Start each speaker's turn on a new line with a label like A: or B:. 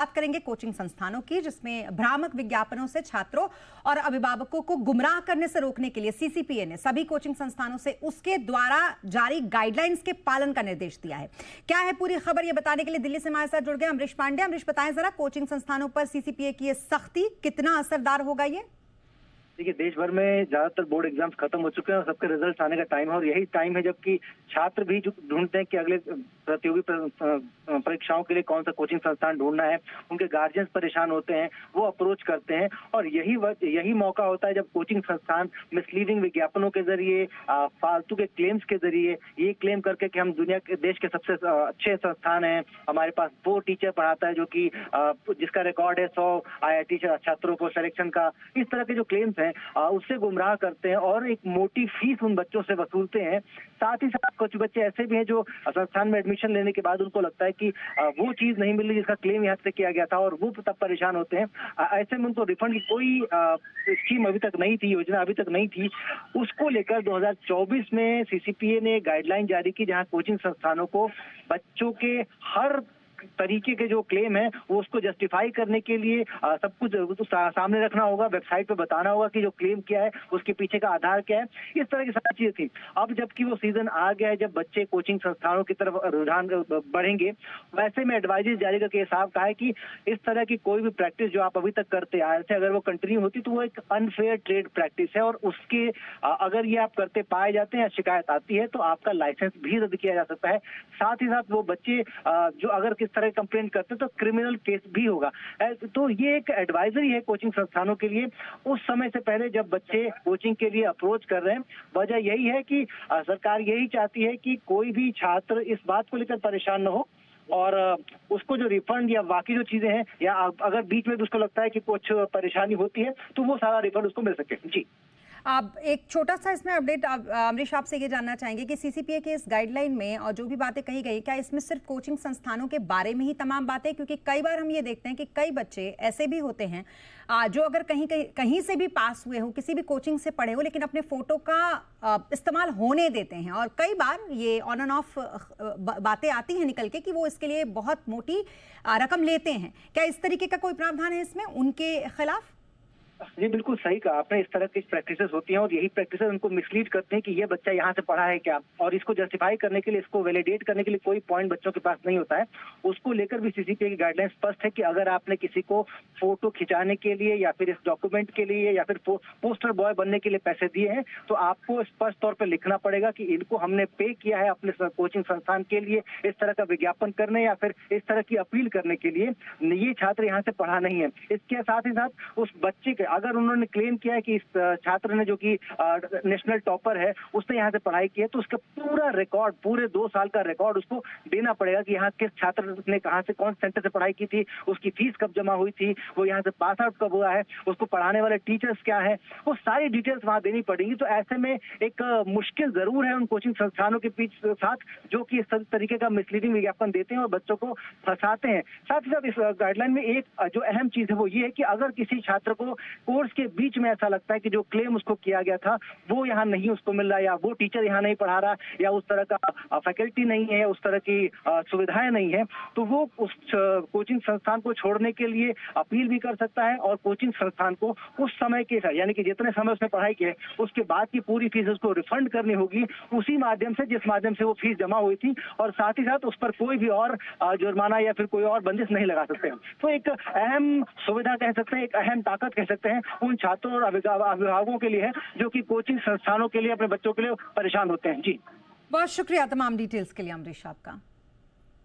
A: बात करेंगे कोचिंग संस्थानों की, जिसमें भ्रामक विज्ञापनों से छात्रों और अभिभावकों को गुमराह करने से रोकने के लिए सीसीपीए ने सभी कोचिंग संस्थानों से उसके द्वारा जारी गाइडलाइंस के पालन का निर्देश दिया है। क्या है पूरी खबर, ये बताने के लिए दिल्ली से हमारे साथ जुड़ गए अमरीश पांडे। अमरीश, बताएं जरा, कोचिंग संस्थानों पर सीसीपीए की ये सख्ती कितना असरदार होगा? ये
B: देखिए, देश भर में ज्यादातर बोर्ड एग्जाम्स खत्म हो चुके हैं और सबके रिजल्ट आने का टाइम है, और यही टाइम है जबकि छात्र भी जो ढूंढते हैं कि अगले प्रतियोगी परीक्षाओं के लिए कौन सा कोचिंग संस्थान ढूंढना है। उनके गार्जियंस परेशान होते हैं, वो अप्रोच करते हैं, और यही मौका होता है जब कोचिंग संस्थान मिसलीडिंग विज्ञापनों के जरिए, फालतू के क्लेम्स के जरिए ये क्लेम करके कि हम दुनिया के देश के सबसे अच्छे संस्थान हैं, हमारे पास वो टीचर पढ़ाता है जो कि जिसका रिकॉर्ड है 100 IIT छात्रों को सिलेक्शन का, इस तरह के जो क्लेम्स हैं उससे गुमराह करते हैं और एक मोटी फीस उन बच्चों से वसूलते हैं। साथ ही साथ कुछ बच्चे ऐसे भी हैं जो संस्थान में एडमिशन लेने के बाद उनको लगता है कि वो चीज नहीं मिल रही जिसका क्लेम यहाँ से किया गया था, और वो तब परेशान होते हैं। ऐसे में उनको रिफंड की कोई स्कीम अभी तक नहीं थी, योजना अभी तक नहीं थी। उसको लेकर 2024 में सीसीपीए ने गाइडलाइन जारी की, जहाँ कोचिंग संस्थानों को बच्चों के हर तरीके के जो क्लेम है वो उसको जस्टिफाई करने के लिए सब कुछ सामने रखना होगा, वेबसाइट पे बताना होगा कि जो क्लेम किया है उसके पीछे का आधार क्या है। इस तरह की सारी चीजें थी। अब जबकि वो सीजन आ गया है जब बच्चे कोचिंग संस्थानों की तरफ रुझान बढ़ेंगे, वैसे में एडवाइजरी जारी करके साफ कहा है कि इस तरह की कोई भी प्रैक्टिस जो आप अभी तक करते आए थे, अगर वो कंटिन्यू होती तो वो एक अनफेयर ट्रेड प्रैक्टिस है, और उसके अगर ये आप करते पाए जाते हैं या शिकायत आती है तो आपका लाइसेंस भी रद्द किया जा सकता है। साथ ही साथ वो बच्चे जो अगर किस तरह कंप्लेंट करते हैं तो क्रिमिनल केस भी होगा। तो ये एक एडवाइजरी है कोचिंग संस्थानों के लिए उस समय से पहले जब बच्चे कोचिंग के लिए अप्रोच कर रहे हैं। वजह यही है कि सरकार यही चाहती है कि कोई भी छात्र इस बात को लेकर परेशान न हो, और उसको जो रिफंड या बाकी जो चीजें हैं, या अगर बीच में उसको लगता है कि कुछ परेशानी होती है तो वो सारा रिफंड उसको मिल सके। जी,
A: अब एक छोटा सा इसमें अपडेट अमरीश, आपसे ये जानना चाहेंगे कि सीसीपीए के इस गाइडलाइन में और जो भी बातें कही गई, क्या इसमें सिर्फ कोचिंग संस्थानों के बारे में ही तमाम बातें? क्योंकि कई बार हम ये देखते हैं कि कई बच्चे ऐसे भी होते हैं जो अगर कहीं से भी पास हुए हो, किसी भी कोचिंग से पढ़े हो, लेकिन अपने फोटो का इस्तेमाल होने देते हैं, और कई बार ये ऑन एंड ऑफ बातें आती हैं निकल के कि वो इसके लिए बहुत मोटी रकम लेते हैं। क्या इस तरीके का कोई प्रावधान है इसमें उनके खिलाफ?
B: जी बिल्कुल सही कहा आपने। इस तरह की प्रैक्टिसेस होती हैं और यही प्रैक्टिसेस उनको मिसलीड करते हैं कि ये बच्चा यहाँ से पढ़ा है क्या, और इसको जस्टिफाई करने के लिए, इसको वैलिडेट करने के लिए कोई पॉइंट बच्चों के पास नहीं होता है। उसको लेकर भी सीसीपीए की गाइडलाइन स्पष्ट है कि अगर आपने किसी को फोटो खिंचाने के लिए या फिर इस डॉक्यूमेंट के लिए या फिर पोस्टर बॉय बनने के लिए पैसे दिए हैं तो आपको स्पष्ट तौर पर लिखना पड़ेगा कि इनको हमने पे किया है अपने कोचिंग संस्थान के लिए इस तरह का विज्ञापन करने या फिर इस तरह की अपील करने के लिए। ये छात्र यहाँ से पढ़ा नहीं है। इसके साथ ही साथ उस बच्चे के, अगर उन्होंने क्लेम किया है कि इस छात्र ने, जो कि नेशनल टॉपर है, उसने यहाँ से पढ़ाई की है, तो उसका पूरा रिकॉर्ड, पूरे 2 साल का रिकॉर्ड उसको देना पड़ेगा कि यहाँ किस छात्र ने कहाँ से, कौन सेंटर से पढ़ाई की थी, उसकी फीस कब जमा हुई थी, वो यहाँ से पास आउट कब हुआ है, उसको पढ़ाने वाले टीचर्स क्या है, वो सारी डिटेल्स वहाँ देनी पड़ेगी। तो ऐसे में एक मुश्किल जरूर है उन कोचिंग संस्थानों के साथ जो कि इस तरीके का मिसलीडिंग विज्ञापन देते हैं और बच्चों को फंसाते हैं। साथ ही साथ इस गाइडलाइन में एक जो अहम चीज है वो ये है कि अगर किसी छात्र को कोर्स के बीच में ऐसा लगता है कि जो क्लेम उसको किया गया था वो यहाँ नहीं उसको मिल रहा, या वो टीचर यहाँ नहीं पढ़ा रहा, या उस तरह का फैकल्टी नहीं है, उस तरह की सुविधाएं नहीं है, तो वो उस कोचिंग संस्थान को छोड़ने के लिए अपील भी कर सकता है, और कोचिंग संस्थान को उस समय के, यानी कि जितने समय उसने पढ़ाई की है उसके बाद की पूरी फीस उसको रिफंड करनी होगी उसी माध्यम से जिस माध्यम से वो फीस जमा हुई थी, और साथ ही साथ उस पर कोई भी और जुर्माना या फिर कोई और बंदिश नहीं लगा सकते हैं। तो एक अहम सुविधा कह सकते हैं, एक अहम ताकत कह सकते हैं उन छात्रों और अभिभावकों के लिए है जो कि कोचिंग संस्थानों के लिए, अपने बच्चों के लिए परेशान होते हैं। जी,
A: बहुत शुक्रिया तमाम डिटेल्स के लिए अमरीश आपका।